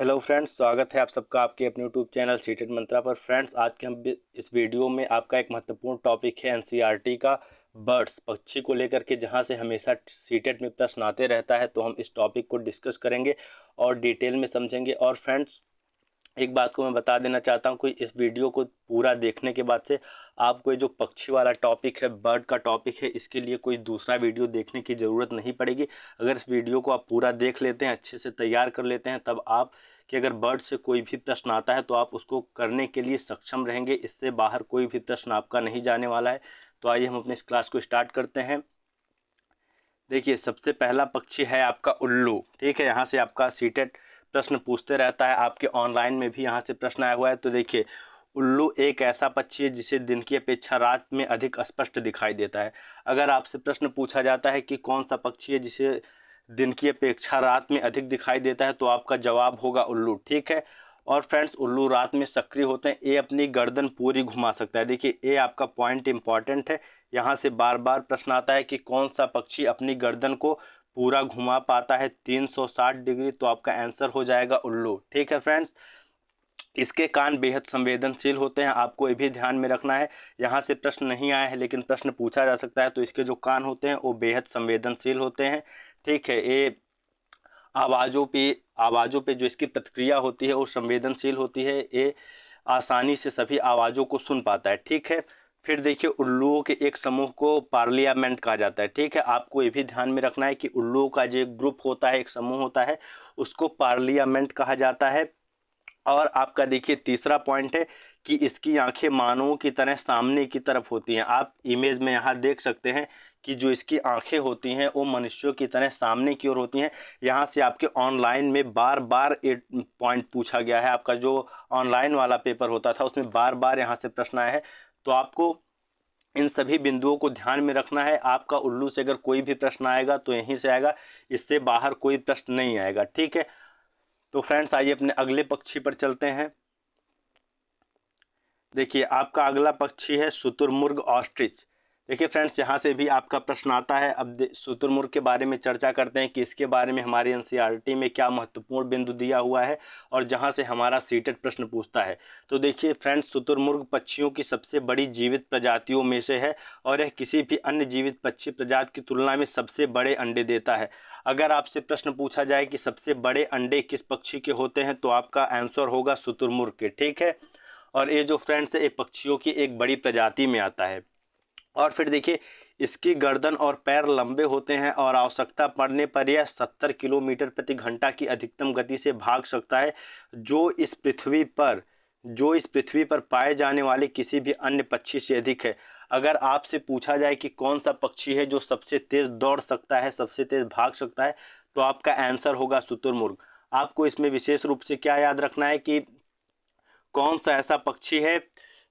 Hello friends, स्वागत है आप सबका आपके अपने यूट्यूब चैनल सीटेट मंत्रा पर। फ्रेंड्स, आज के हम इस वीडियो में आपका एक महत्वपूर्ण टॉपिक है एनसीईआरटी का बर्ड्स पक्षी को लेकर के, जहां से हमेशा सीटेट में प्रश्न आते रहता है। तो हम इस टॉपिक को डिस्कस करेंगे और डिटेल में समझेंगे। और फ्रेंड्स, एक बात को मैं बता देना चाहता हूँ कि इस वीडियो को पूरा देखने के बाद से आपको ये जो पक्षी वाला टॉपिक है, बर्ड का टॉपिक है, इसके लिए कोई दूसरा वीडियो देखने की ज़रूरत नहीं पड़ेगी। अगर इस वीडियो को आप पूरा देख लेते हैं, अच्छे से तैयार कर लेते हैं, तब आप कि अगर बर्ड से कोई भी प्रश्न आता है तो आप उसको करने के लिए सक्षम रहेंगे। इससे बाहर कोई भी प्रश्न आपका नहीं जाने वाला है। तो आइए हम अपने इस क्लास को स्टार्ट करते हैं। देखिए, सबसे पहला पक्षी है आपका उल्लू। ठीक है, यहाँ से आपका सीटेट प्रश्न पूछते रहता है, आपके ऑनलाइन में भी यहाँ से प्रश्न आया हुआ है। तो देखिए, उल्लू एक ऐसा पक्षी है जिसे दिन की अपेक्षा रात में अधिक स्पष्ट दिखाई देता है। अगर आपसे प्रश्न पूछा जाता है कि कौन सा पक्षी है जिसे दिन की अपेक्षा रात में अधिक दिखाई देता है, तो आपका जवाब होगा उल्लू। ठीक है। और फ्रेंड्स, उल्लू रात में सक्रिय होते हैं। ये अपनी गर्दन पूरी घुमा सकता है। देखिए, ये आपका पॉइंट इंपॉर्टेंट है। यहाँ से बार बार प्रश्न आता है कि कौन सा पक्षी अपनी गर्दन को पूरा घुमा पाता है 360 डिग्री। तो आपका आंसर हो जाएगा उल्लू। ठीक है फ्रेंड्स, इसके कान बेहद संवेदनशील होते हैं, आपको ये भी ध्यान में रखना है। यहाँ से प्रश्न नहीं आया है लेकिन प्रश्न पूछा जा सकता है। तो इसके जो कान होते हैं वो बेहद संवेदनशील होते हैं। ठीक है, ये आवाज़ों पे जो इसकी प्रतिक्रिया होती है वो संवेदनशील होती है। ये आसानी से सभी आवाज़ों को सुन पाता है। ठीक है। फिर देखिए, उल्लुओं के एक समूह को पार्लियामेंट कहा जाता है। ठीक है, आपको ये भी ध्यान में रखना है कि उल्लुओं का जो एक ग्रुप होता है, एक समूह होता है, उसको पार्लियामेंट कहा जाता है। और आपका देखिए तीसरा पॉइंट है कि इसकी आंखें मानवों की तरह सामने की तरफ होती हैं। आप इमेज में यहाँ देख सकते हैं कि जो इसकी आंखें होती हैं वो मनुष्यों की तरह सामने की ओर होती हैं। यहाँ से आपके ऑनलाइन में बार बार एक पॉइंट पूछा गया है। आपका जो ऑनलाइन वाला पेपर होता था उसमें बार बार यहाँ से प्रश्न आया है। तो आपको इन सभी बिंदुओं को ध्यान में रखना है। आपका उल्लू से अगर कोई भी प्रश्न आएगा तो यहीं से आएगा, इससे बाहर कोई प्रश्न नहीं आएगा। ठीक है। तो फ्रेंड्स, आइए अपने अगले पक्षी पर चलते हैं। देखिए, आपका अगला पक्षी है शुतुरमुर्ग ऑस्ट्रिच। देखिए फ्रेंड्स, यहाँ से भी आपका प्रश्न आता है। अब शुतुरमुर्ग के बारे में चर्चा करते हैं कि इसके बारे में हमारी एनसीईआरटी में क्या महत्वपूर्ण बिंदु दिया हुआ है और जहाँ से हमारा सीटेट प्रश्न पूछता है। तो देखिए फ्रेंड्स, शुतुरमुर्ग पक्षियों की सबसे बड़ी जीवित प्रजातियों में से है और यह किसी भी अन्य जीवित पक्षी प्रजाति की तुलना में सबसे बड़े अंडे देता है। अगर आपसे प्रश्न पूछा जाए कि सबसे बड़े अंडे किस पक्षी के होते हैं, तो आपका आंसर होगा शुतुरमुर्ग के। ठीक है। और ये जो फ्रेंड्स है, ये पक्षियों की एक बड़ी प्रजाति में आता है। और फिर देखिए, इसकी गर्दन और पैर लंबे होते हैं और आवश्यकता पड़ने पर यह 70 किलोमीटर प्रति घंटा की अधिकतम गति से भाग सकता है, जो इस पृथ्वी पर पाए जाने वाले किसी भी अन्य पक्षी से अधिक है। अगर आपसे पूछा जाए कि कौन सा पक्षी है जो सबसे तेज दौड़ सकता है, सबसे तेज भाग सकता है, तो आपका आंसर होगा शुतुरमुर्ग। आपको इसमें विशेष रूप से क्या याद रखना है कि कौन सा ऐसा पक्षी है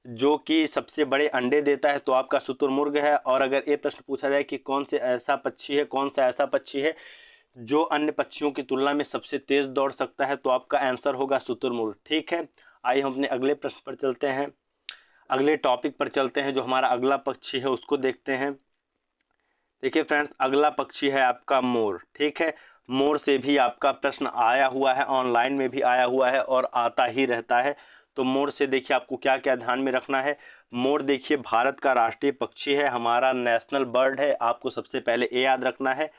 जो कि सबसे बड़े अंडे देता है, तो आपका शुतुरमुर्ग है। और अगर ये प्रश्न पूछा जाए कि कौन सा ऐसा पक्षी है जो अन्य पक्षियों की तुलना में सबसे तेज दौड़ सकता है, तो आपका आंसर होगा शुतुरमुर्ग। ठीक है। आइए हम अपने अगले प्रश्न पर चलते हैं, अगले टॉपिक पर चलते हैं। जो हमारा अगला पक्षी है उसको देखते हैं। देखिए फ्रेंड्स, अगला पक्षी है आपका मोर। ठीक है, मोर से भी आपका प्रश्न आया हुआ है, ऑनलाइन में भी आया हुआ है और आता ही रहता है। तो मोर से देखिए आपको क्या क्या ध्यान में रखना है। मोर देखिए भारत का राष्ट्रीय पक्षी है, हमारा नेशनल बर्ड है, आपको सबसे पहले ये याद रखना है।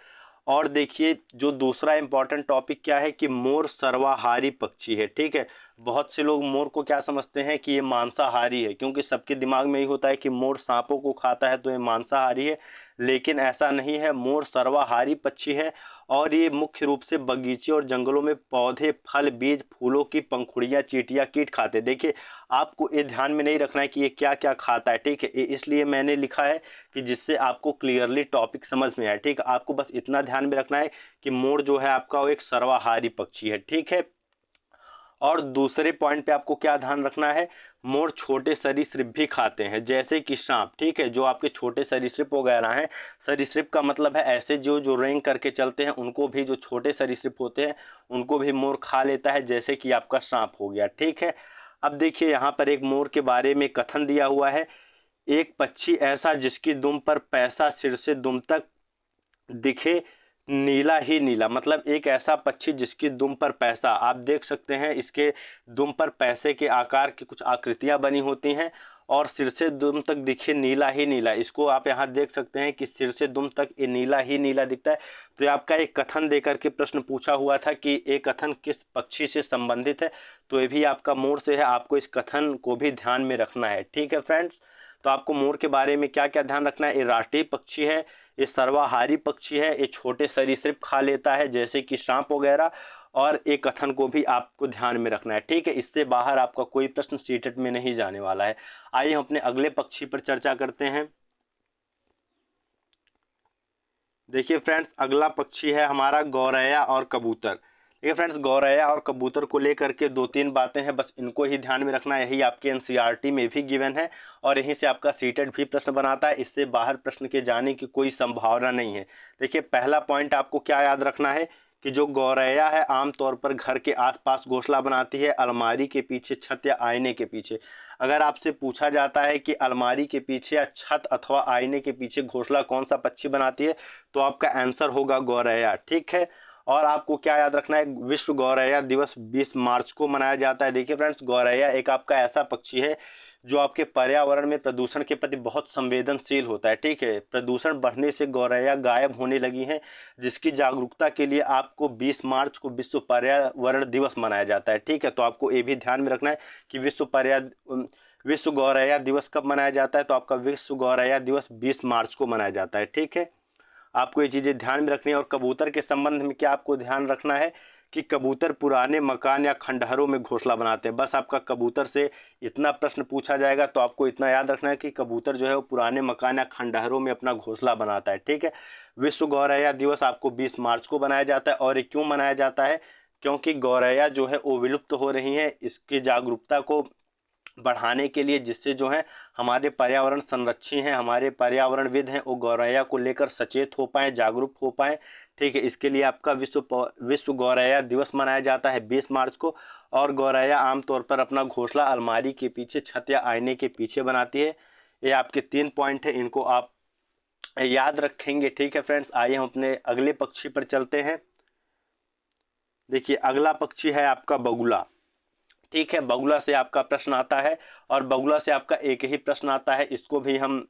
और देखिए, जो दूसरा इंपॉर्टेंट टॉपिक क्या है कि मोर सर्वाहारी पक्षी है। ठीक है, बहुत से लोग मोर को क्या समझते हैं कि ये मांसाहारी है, क्योंकि सबके दिमाग में ही होता है कि मोर सांपों को खाता है तो ये मांसाहारी है। लेकिन ऐसा नहीं है, मोर सर्वाहारी पक्षी है और ये मुख्य रूप से बगीचे और जंगलों में पौधे, फल, बीज, फूलों की पंखुड़ियाँ, चींटियाँ, कीट खाते हैं। देखिए, आपको ये ध्यान में नहीं रखना है कि ये क्या क्या खाता है। ठीक है, ये इसलिए मैंने लिखा है कि जिससे आपको क्लियरली टॉपिक समझ में आए। ठीक है, आपको बस इतना ध्यान में रखना है कि मोर जो है आपका वो एक सर्वाहारी पक्षी है। ठीक है। और दूसरे पॉइंट पे आपको क्या ध्यान रखना है, मोर छोटे सरीसृप भी खाते हैं, जैसे कि सांप। ठीक है, जो आपके छोटे सरीसृप वगैरह हैं, सरीसृप का मतलब है ऐसे जो जो रेंग करके चलते हैं, उनको भी, जो छोटे सरीसृप होते हैं उनको भी मोर खा लेता है, जैसे कि आपका सांप हो गया। ठीक है। अब देखिए, यहाँ पर एक मोर के बारे में कथन दिया हुआ है, एक पक्षी ऐसा जिसकी दुम पर पैसा सिर से दुम तक दिखे नीला ही नीला, मतलब एक ऐसा पक्षी जिसकी दुम पर पैसा, आप देख सकते हैं इसके दुम पर पैसे के आकार की कुछ आकृतियां बनी होती हैं और सिर से दुम तक दिखे नीला ही नीला। इसको आप यहाँ देख सकते हैं कि सिर से दुम तक ये नीला ही नीला दिखता है। तो ये आपका एक कथन देकर के प्रश्न पूछा हुआ था कि ये कथन किस पक्षी से संबंधित है, तो ये भी आपका मोर से है। आपको इस कथन को भी ध्यान में रखना है, ठीक है फ्रेंड्स। तो आपको मोर के बारे में क्या क्या ध्यान रखना है, ये राष्ट्रीय पक्षी है, ये सर्वाहारी पक्षी है, ये छोटे सरीसृप खा लेता है जैसे कि सांप वगैरह, और एक कथन को भी आपको ध्यान में रखना है, ठीक है। इससे बाहर आपका कोई प्रश्न सीटेट में नहीं जाने वाला है। आइए हम अपने अगले पक्षी पर चर्चा करते हैं। देखिए फ्रेंड्स, अगला पक्षी है हमारा गौरैया और कबूतर। देखिए फ्रेंड्स, गौरैया और कबूतर को लेकर के 2-3 बातें हैं, बस इनको ही ध्यान में रखना है। यही आपके एनसीईआरटी में भी गिवन है और यहीं से आपका सीटेट भी प्रश्न बनाता है। इससे बाहर प्रश्न के जाने की कोई संभावना नहीं है। देखिए पहला पॉइंट आपको क्या याद रखना है कि जो गौरैया है आमतौर पर घर के आसपास घोंसला बनाती है, अलमारी के पीछे, छत या आईने के पीछे। अगर आपसे पूछा जाता है कि अलमारी के पीछे या छत अथवा आईने के पीछे घोंसला कौन सा पक्षी बनाती है, तो आपका आंसर होगा गौरैया, ठीक है। और आपको क्या याद रखना है, विश्व गौरैया दिवस 20 मार्च को मनाया जाता है। देखिए फ्रेंड्स, गौरैया एक आपका ऐसा पक्षी है जो आपके पर्यावरण में प्रदूषण के प्रति बहुत संवेदनशील होता है, ठीक है। प्रदूषण बढ़ने से गौरैया गायब होने लगी हैं, जिसकी जागरूकता के लिए आपको 20 मार्च को विश्व पर्यावरण दिवस मनाया जाता है, ठीक है। तो आपको ये भी ध्यान में रखना है कि विश्व गौरैया दिवस कब मनाया जाता है, तो आपका विश्व गौरैया दिवस 20 मार्च को मनाया जाता है, ठीक है। आपको ये चीज़ें ध्यान में रखनी है। और कबूतर के संबंध में क्या आपको ध्यान रखना है कि कबूतर पुराने मकान या खंडहरों में घोंसला बनाते हैं। बस आपका कबूतर से इतना प्रश्न पूछा जाएगा तो आपको इतना याद रखना है कि कबूतर जो है वो पुराने मकान या खंडहरों में अपना घोंसला बनाता है, ठीक है। विश्व गौरैया दिवस आपको 20 मार्च को मनाया जाता है। और ये क्यों मनाया जाता है, क्योंकि गौरैया जो है वो विलुप्त हो रही हैं। इसकी जागरूकता को बढ़ाने के लिए, जिससे जो है हमारे पर्यावरण संरक्षी हैं, हमारे पर्यावरणविद हैं, वो गौरैया को लेकर सचेत हो पाएँ, जागरूक हो पाएँ, ठीक है। इसके लिए आपका विश्व गौरैया दिवस मनाया जाता है 20 मार्च को। और गौरैया आमतौर पर अपना घोंसला अलमारी के पीछे, छत या आईने के पीछे बनाती है। ये आपके 3 पॉइंट है, इनको आप याद रखेंगे, ठीक है फ्रेंड्स। आइए हम अपने अगले पक्षी पर चलते हैं। देखिए अगला पक्षी है आपका बगुला, ठीक है। बगुला से आपका प्रश्न आता है और बगुला से आपका एक ही प्रश्न आता है। इसको भी हम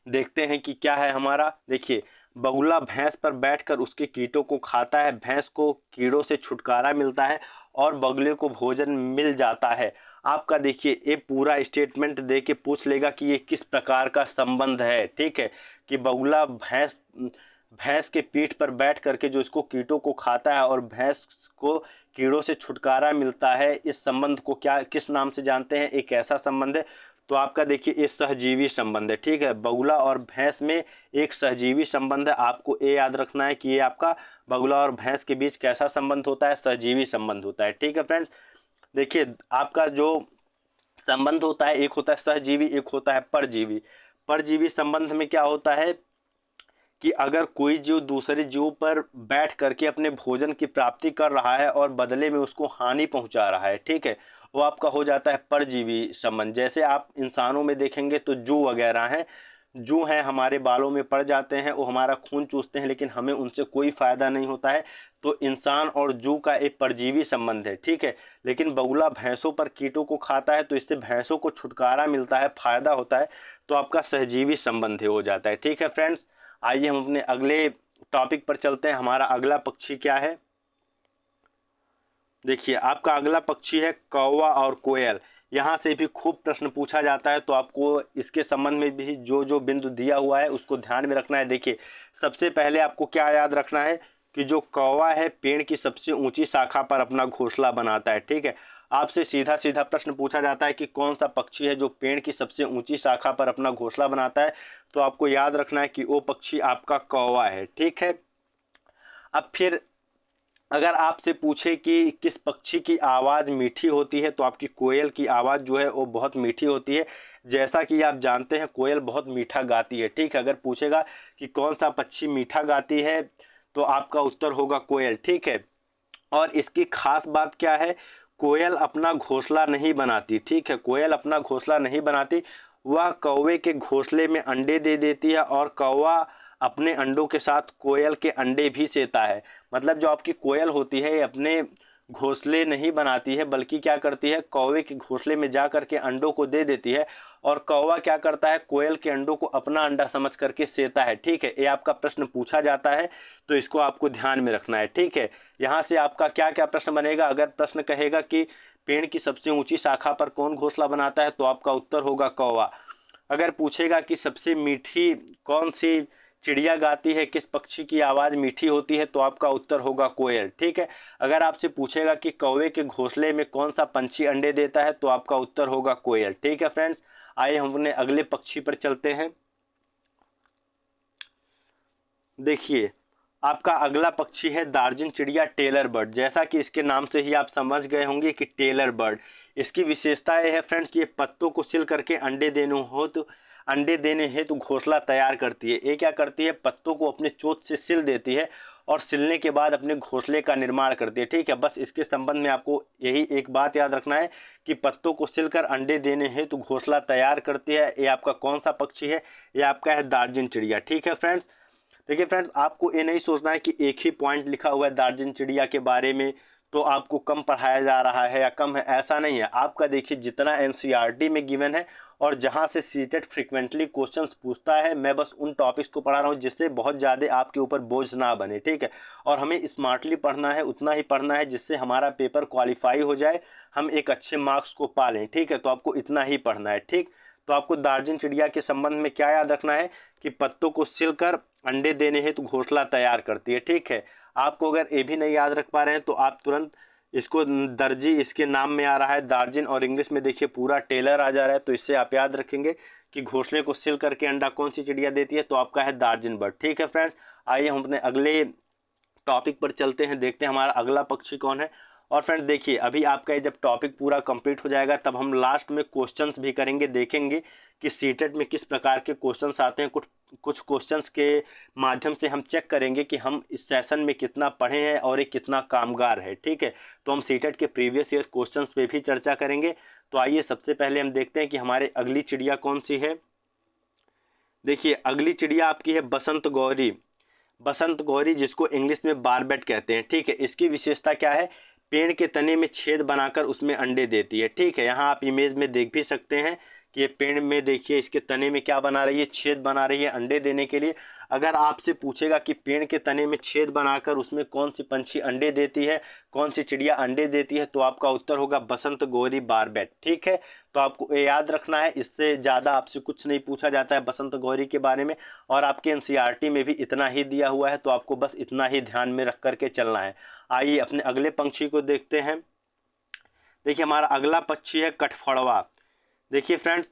देखते हैं कि क्या है हमारा। देखिए बगुला भैंस पर बैठकर उसके कीटों को खाता है, भैंस को कीड़ों से छुटकारा मिलता है और बगुले को भोजन मिल जाता है। आपका देखिए ये पूरा स्टेटमेंट दे के पूछ लेगा कि ये किस प्रकार का संबंध है, ठीक है। कि बगुला भैंस के पीठ पर बैठ करके जो इसको कीटों को खाता है और भैंस को कीड़ों से छुटकारा मिलता है, इस संबंध को क्या किस नाम से जानते हैं, एक ऐसा संबंध है। तो आपका देखिए ये सहजीवी संबंध है, ठीक है। बगुला और भैंस में एक सहजीवी संबंध है। आपको ये याद रखना है कि ये आपका बगुला और भैंस के बीच कैसा संबंध होता है, सहजीवी संबंध होता है, ठीक है फ्रेंड्स। देखिए आपका जो संबंध होता है, एक होता है सहजीवी, एक होता है परजीवी। परजीवी संबंध में क्या होता है कि अगर कोई जीव दूसरे जीव पर बैठ करके अपने भोजन की प्राप्ति कर रहा है और बदले में उसको हानि पहुंचा रहा है, ठीक है, वो आपका हो जाता है परजीवी संबंध। जैसे आप इंसानों में देखेंगे तो जू वगैरह हैं, जू हैं हमारे बालों में पड़ जाते हैं, वो हमारा खून चूसते हैं, लेकिन हमें उनसे कोई फ़ायदा नहीं होता है। तो इंसान और जू का एक परजीवी संबंध है, ठीक है। लेकिन बगुला भैंसों पर कीटों को खाता है तो इससे भैंसों को छुटकारा मिलता है, फायदा होता है। तो आपका सहजीवी संबंध हो जाता है, ठीक है फ्रेंड्स। आइए हम अपने अगले टॉपिक पर चलते हैं। हमारा अगला पक्षी क्या है, देखिए आपका अगला पक्षी है कौवा और कोयल। यहाँ से भी खूब प्रश्न पूछा जाता है, तो आपको इसके संबंध में भी जो जो बिंदु दिया हुआ है उसको ध्यान में रखना है। देखिए सबसे पहले आपको क्या याद रखना है कि जो कौवा है पेड़ की सबसे ऊंची शाखा पर अपना घोंसला बनाता है, ठीक है। आपसे सीधा सीधा प्रश्न पूछा जाता है कि कौन सा पक्षी है जो पेड़ की सबसे ऊंची शाखा पर अपना घोंसला बनाता है, तो आपको याद रखना है कि वो पक्षी आपका कौवा है, ठीक है। अब फिर अगर आपसे पूछे कि किस पक्षी की आवाज़ मीठी होती है, तो आपकी कोयल की आवाज़ जो है वो बहुत मीठी होती है। जैसा कि आप जानते हैं कोयल बहुत मीठा गाती है, ठीक है। अगर पूछेगा कि कौन सा पक्षी मीठा गाती है, तो आपका उत्तर होगा कोयल, ठीक है। और इसकी खास बात क्या है, कोयल अपना घोंसला नहीं बनाती, ठीक है। कोयल अपना घोंसला नहीं बनाती, वह कौवे के घोंसले में अंडे दे देती है और कौवा अपने अंडों के साथ कोयल के अंडे भी सेता है। मतलब जो आपकी कोयल होती है ये अपने घोंसले नहीं बनाती है, बल्कि क्या करती है, कौवे के घोंसले में जा करके अंडों को दे देती है, और कौवा क्या करता है, कोयल के अंडों को अपना अंडा समझ करके सेता है। ठीक है, ये आपका प्रश्न पूछा जाता है, तो इसको आपको ध्यान में रखना है। ठीक है, यहाँ से आपका क्या क्या प्रश्न बनेगा। अगर प्रश्न कहेगा कि पेड़ की सबसे ऊंची शाखा पर कौन घोंसला बनाता है, तो आपका उत्तर होगा कौवा। अगर पूछेगा कि सबसे मीठी कौन सी चिड़िया गाती है, किस पक्षी की आवाज़ मीठी होती है, तो आपका उत्तर होगा कोयल। ठीक है, अगर आपसे पूछेगा कि कौवे के घोंसले में कौन सा पंछी अंडे देता है, तो आपका उत्तर होगा कोयल। ठीक है फ्रेंड्स, आइए हम अपने अगले पक्षी पर चलते हैं। देखिए, आपका अगला पक्षी है दार्जिन चिड़िया, टेलर बर्ड। जैसा कि इसके नाम से ही आप समझ गए होंगे कि टेलर बर्ड, इसकी विशेषता यह है फ्रेंड्स कि ये पत्तों को सिल करके अंडे देने हेतु घोंसला तैयार करती है। ये क्या करती है, पत्तों को अपने चोंच से सिल देती है और सिलने के बाद अपने घोंसले का निर्माण करती है। ठीक है, बस इसके संबंध में आपको यही एक बात याद रखना है कि पत्तों को सिलकर अंडे देने हेतु घोंसला तैयार करती है। ये आपका कौन सा पक्षी है, ये आपका है दार्जिन चिड़िया। ठीक है फ्रेंड्स, देखिए फ्रेंड्स, आपको ये नहीं सोचना है कि एक ही पॉइंट लिखा हुआ है दार्जिन चिड़िया के बारे में तो आपको कम पढ़ाया जा रहा है या कम है, ऐसा नहीं है। आपका देखिए जितना एनसीईआरटी में गिवन है और जहां से सीटेट फ्रिक्वेंटली क्वेश्चंस पूछता है, मैं बस उन टॉपिक्स को पढ़ा रहा हूं जिससे बहुत ज़्यादा आपके ऊपर बोझ ना बने। ठीक है, और हमें स्मार्टली पढ़ना है, उतना ही पढ़ना है जिससे हमारा पेपर क्वालिफाई हो जाए, हम एक अच्छे मार्क्स को पा लें। ठीक है, तो आपको इतना ही पढ़ना है। ठीक, तो आपको दार्जिन चिड़िया के संबंध में क्या याद रखना है कि पत्तों को सिलकर अंडे देने हेतु घोंसला तैयार करती है। ठीक है, आपको अगर ये भी नहीं याद रख पा रहे हैं तो आप तुरंत इसको दर्जी इसके नाम में आ रहा है दार्जिन, और इंग्लिश में देखिए पूरा टेलर आ जा रहा है, तो इससे आप याद रखेंगे कि घोंसले को सिल करके अंडा कौन सी चिड़िया देती है, तो आपका है दार्जिन बर्ड। ठीक है फ्रेंड्स, आइए हम अपने अगले टॉपिक पर चलते हैं, देखते हैं हमारा अगला पक्षी कौन है। और फ्रेंड्स देखिए, अभी आपका जब टॉपिक पूरा कंप्लीट हो जाएगा तब हम लास्ट में क्वेश्चंस भी करेंगे, देखेंगे कि सीटेट में किस प्रकार के क्वेश्चंस आते हैं। कुछ क्वेश्चंस के माध्यम से हम चेक करेंगे कि हम इस सेशन में कितना पढ़े हैं और ये कितना कामगार है। ठीक है, तो हम सीटेट के प्रीवियस ईयर क्वेश्चंस पे भी चर्चा करेंगे। तो आइए सबसे पहले हम देखते हैं कि हमारे अगली चिड़िया कौन सी है। देखिए, अगली चिड़िया आपकी है बसंत गौरी। बसंत गौरी, जिसको इंग्लिश में बारबेट कहते हैं। ठीक है, इसकी विशेषता क्या है, पेड़ के तने में छेद बनाकर उसमें अंडे देती है। ठीक है, यहाँ आप इमेज में देख भी सकते हैं कि ये पेड़ में देखिए इसके तने में क्या बना रही है, छेद बना रही है अंडे देने के लिए। अगर आपसे पूछेगा कि पेड़ के तने में छेद बनाकर उसमें कौन सी पंछी अंडे देती है, कौन सी चिड़िया अंडे देती है, तो आपका उत्तर होगा बसंत गौरी बारबेट। ठीक है, तो आपको ये याद रखना है, इससे ज़्यादा आपसे कुछ नहीं पूछा जाता है बसंत गौरी के बारे में, और आपके एनसीईआरटी में भी इतना ही दिया हुआ है, तो आपको बस इतना ही ध्यान में रख करके चलना है। आइए अपने अगले पंछी को देखते हैं। देखिए, हमारा अगला पक्षी है कठफड़वा। देखिए फ्रेंड्स,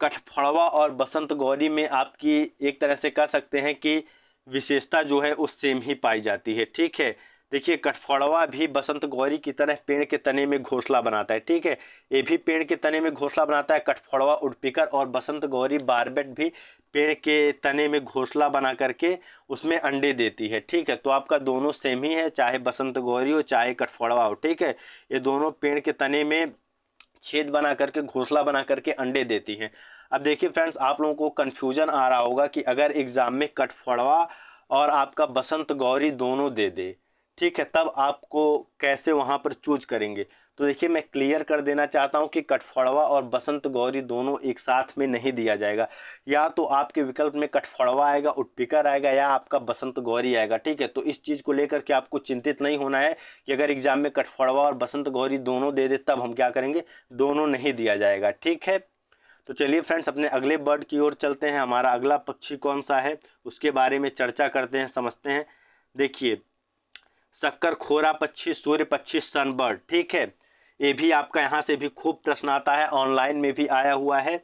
कठफड़वा और बसंत गौरी में आपकी एक तरह से कह सकते हैं कि विशेषता जो है वो सेम ही पाई जाती है। ठीक है, देखिए कठफड़वा भी बसंत गौरी की तरह पेड़ के तने में घोंसला बनाता है। ठीक है, ये भी पेड़ के तने में घोंसला बनाता है। कठफड़वा उडपीकर और बसंत गौरी बारबेट भी पेड़ के तने में घोंसला बना करके उसमें अंडे देती है। ठीक है, तो आपका दोनों सेम ही है, चाहे बसंत गौरी हो चाहे कठफड़वा हो। ठीक है, ये दोनों पेड़ के तने में छेद बना करके घोंसला बना करके अंडे देती हैं। अब देखिए फ्रेंड्स, आप लोगों को कन्फ्यूजन आ रहा होगा कि अगर एग्जाम में कठफड़वा और आपका बसंत गौरी दोनों दे दे, ठीक है, तब आपको कैसे वहाँ पर चूज करेंगे। तो देखिए, मैं क्लियर कर देना चाहता हूँ कि कठफड़वा और बसंत गौरी दोनों एक साथ में नहीं दिया जाएगा। या तो आपके विकल्प में कठफड़वा आएगा, उडपीकर आएगा, या आपका बसंत गौरी आएगा। ठीक है, तो इस चीज़ को लेकर के आपको चिंतित नहीं होना है कि अगर एग्जाम में कठफड़वा और बसंत गौरी दोनों दे दे तब हम क्या करेंगे, दोनों नहीं दिया जाएगा। ठीक है, तो चलिए फ्रेंड्स अपने अगले बर्ड की ओर चलते हैं। हमारा अगला पक्षी कौन सा है उसके बारे में चर्चा करते हैं, समझते हैं। देखिए, शक्कर खोरा पक्षी, सूर्य पक्षी, सनबर्ड। ठीक है, ये भी आपका यहाँ से भी खूब प्रश्न आता है, ऑनलाइन में भी आया हुआ है।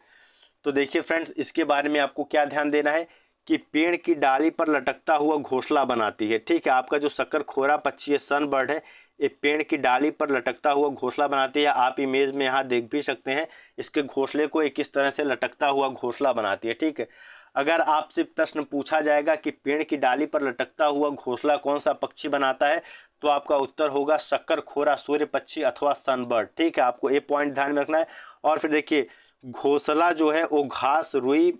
तो देखिए फ्रेंड्स, इसके बारे में आपको क्या ध्यान देना है कि पेड़ की डाली पर लटकता हुआ घोंसला बनाती है। ठीक है, आपका जो शक्कर खोरा पक्षी है, सनबर्ड है, ये पेड़ की डाली पर लटकता हुआ घोंसला बनाती है। आप इमेज में यहाँ देख भी सकते हैं इसके घोंसले को किस तरह से लटकता हुआ घोंसला बनाती है। ठीक है, अगर आपसे प्रश्न पूछा जाएगा कि पेड़ की डाली पर लटकता हुआ घोंसला कौन सा पक्षी बनाता है, तो आपका उत्तर होगा शक्कर खोरा, सूर्य पक्षी अथवा सनबर्ड। ठीक है, आपको ये पॉइंट ध्यान में रखना है। और फिर देखिए, घोंसला जो है वो घास, रुई,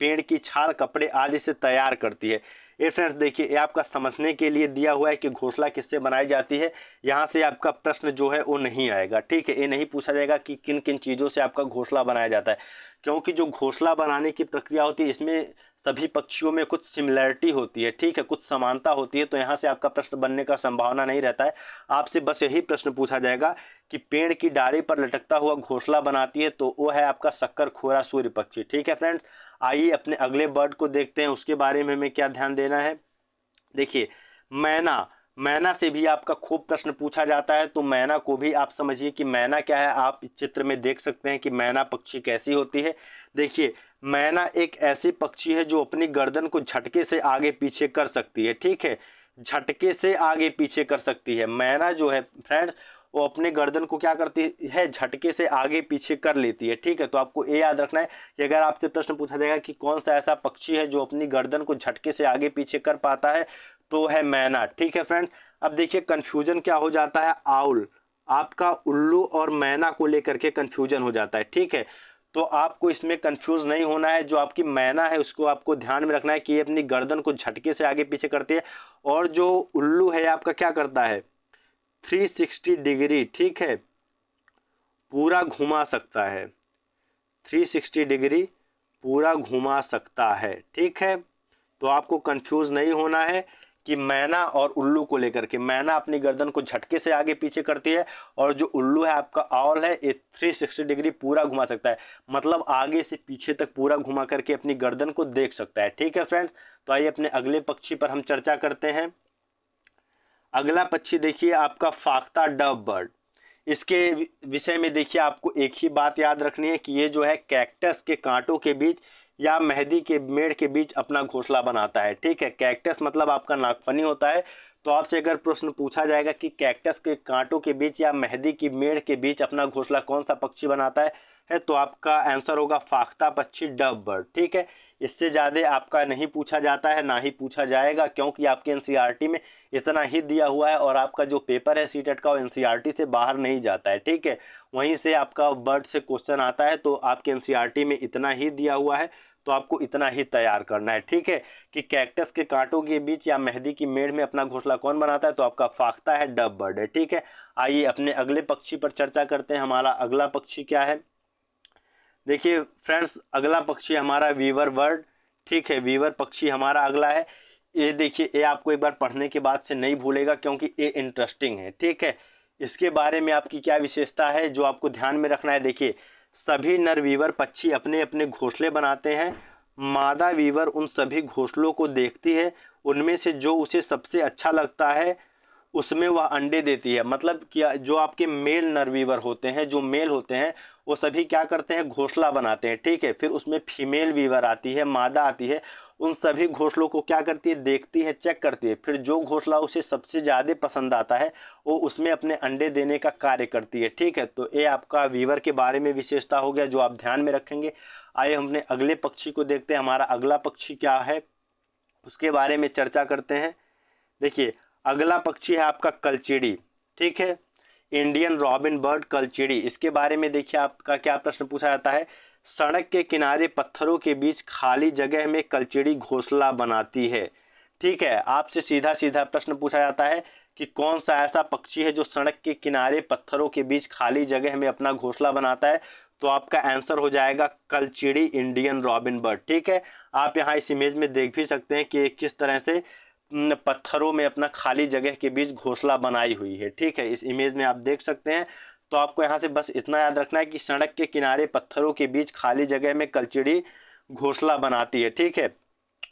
पेड़ की छाल, कपड़े आदि से तैयार करती है। ये फ्रेंड्स देखिए, ये आपका समझने के लिए दिया हुआ है कि घोंसला किससे बनाई जाती है। यहाँ से आपका प्रश्न जो है वो नहीं आएगा, ठीक है। ये नहीं पूछा जाएगा कि किन किन चीज़ों से आपका घोंसला बनाया जाता है, क्योंकि जो घोंसला बनाने की प्रक्रिया होती है इसमें सभी पक्षियों में कुछ सिमिलरिटी होती है, ठीक है, कुछ समानता होती है। तो यहाँ से आपका प्रश्न बनने का संभावना नहीं रहता है। आपसे बस यही प्रश्न पूछा जाएगा कि पेड़ की डाली पर लटकता हुआ घोंसला बनाती है, तो वो है आपका शक्कर-खोरा सूर्य पक्षी, ठीक है फ्रेंड्स। आइए अपने अगले बर्ड को देखते हैं, उसके बारे में हमें क्या ध्यान देना है। देखिए, मैना, मैना से भी आपका खूब प्रश्न पूछा जाता है। तो मैना को भी आप समझिए कि मैना क्या है। आप इस चित्र में देख सकते हैं कि मैना पक्षी कैसी होती है। देखिए, मैना एक ऐसी पक्षी है जो अपनी गर्दन को झटके से आगे पीछे कर सकती है, ठीक है, झटके से आगे पीछे कर सकती है। मैना जो है फ्रेंड्स, वो अपने गर्दन को क्या करती है, झटके से आगे पीछे कर लेती है, ठीक है। तो आपको ये याद रखना है कि अगर आपसे प्रश्न पूछा जाएगा कि कौन सा ऐसा पक्षी है जो अपनी गर्दन को झटके से आगे पीछे कर पाता है, तो है मैना, ठीक है फ्रेंड्स। अब देखिए कंफ्यूजन क्या हो जाता है, आउल, आपका उल्लू और मैना को लेकर के कंफ्यूजन हो जाता है, ठीक है। तो आपको इसमें कंफ्यूज नहीं होना है। जो आपकी मैना है उसको आपको ध्यान में रखना है कि ये अपनी गर्दन को झटके से आगे पीछे करती है, और जो उल्लू है आपका क्या करता है, 360 डिग्री, ठीक है, पूरा घुमा सकता है, 360 डिग्री पूरा घुमा सकता है, ठीक है। तो आपको कंफ्यूज नहीं होना है कि मैना और उल्लू को लेकर के। मैना अपनी गर्दन को झटके से आगे पीछे करती है, और जो उल्लू है आपका ऑल है, ये 360 डिग्री पूरा घुमा सकता है, मतलब आगे से पीछे तक पूरा घुमा करके अपनी गर्दन को देख सकता है, ठीक है फ्रेंड्स। तो आइए अपने अगले पक्षी पर हम चर्चा करते हैं। अगला पक्षी देखिए आपका फाख्ता डव बर्ड। इसके विषय में देखिए आपको एक ही बात याद रखनी है कि ये जो है कैक्टस के कांटों के बीच या मेहंदी के मेड़ के बीच अपना घोंसला बनाता है, ठीक है। कैक्टस मतलब आपका नागफनी होता है। तो आपसे अगर प्रश्न पूछा जाएगा कि कैक्टस के कांटों के बीच या मेहंदी की मेड़ के बीच अपना घोंसला कौन सा पक्षी बनाता है, तो आपका आंसर होगा फाख्ता पक्षी डव बर्ड, ठीक है। इससे ज़्यादा आपका नहीं पूछा जाता है, ना ही पूछा जाएगा, क्योंकि आपके एनसीईआरटी में इतना ही दिया हुआ है, और आपका जो पेपर है सीटेट का वो एनसीईआरटी से बाहर नहीं जाता है, ठीक है। वहीं से आपका बर्ड से क्वेश्चन आता है, तो आपके एनसीईआरटी में इतना ही दिया हुआ है, तो आपको इतना ही तैयार करना है, ठीक है, कि कैक्टस के कांटों के बीच या मेहंदी की मेड़ में अपना घोंसला कौन बनाता है, तो आपका फाख्ता है, डव बर्ड है, ठीक है। आइए अपने अगले पक्षी पर चर्चा करते हैं। हमारा अगला पक्षी क्या है, देखिए फ्रेंड्स, अगला पक्षी हमारा वीवर बर्ड, ठीक है, वीवर पक्षी हमारा अगला है। ये देखिए, ये आपको एक बार पढ़ने के बाद से नहीं भूलेगा, क्योंकि ये इंटरेस्टिंग है, ठीक है। इसके बारे में आपकी क्या विशेषता है जो आपको ध्यान में रखना है। देखिए, सभी नर वीवर पक्षी अपने अपने घोंसले बनाते हैं। मादा वीवर उन सभी घोंसलों को देखती है, उनमें से जो उसे सबसे अच्छा लगता है उसमें वह अंडे देती है। मतलब कि जो आपके मेल नरवीवर होते हैं, जो मेल होते हैं, वो सभी क्या करते हैं, घोंसला बनाते हैं, ठीक है। फिर उसमें फीमेल वीवर आती है, मादा आती है, उन सभी घोंसलों को क्या करती है, देखती है, चेक करती है। फिर जो घोंसला उसे सबसे ज़्यादा पसंद आता है वो उसमें अपने अंडे देने का कार्य करती है, ठीक है। तो ये आपका वीवर के बारे में विशेषता हो गया जो आप ध्यान में रखेंगे। आइए हमने अगले पक्षी को देखते हैं। हमारा अगला पक्षी क्या है उसके बारे में चर्चा करते हैं। देखिए, अगला पक्षी है आपका कलचिड़ी, ठीक है, इंडियन रॉबिन बर्ड कलचिड़ी। इसके बारे में देखिए आपका क्या प्रश्न पूछा जाता है, सड़क के किनारे पत्थरों के बीच खाली जगह में कलचिड़ी घोंसला बनाती है, ठीक है। आपसे सीधा सीधा प्रश्न पूछा जाता है कि कौन सा ऐसा पक्षी है जो सड़क के किनारे पत्थरों के बीच खाली जगह में अपना घोंसला बनाता है, तो आपका आंसर हो जाएगा कलचिड़ी, इंडियन रॉबिन बर्ड, ठीक है। आप यहाँ इस इमेज में देख भी सकते हैं कि किस तरह से पत्थरों में अपना खाली जगह के बीच घोंसला बनाई हुई है, ठीक है। इस इमेज में आप देख सकते हैं। तो आपको यहाँ से बस इतना याद रखना है कि सड़क के किनारे पत्थरों के बीच खाली जगह में कलचिड़ी घोंसला बनाती है, ठीक है।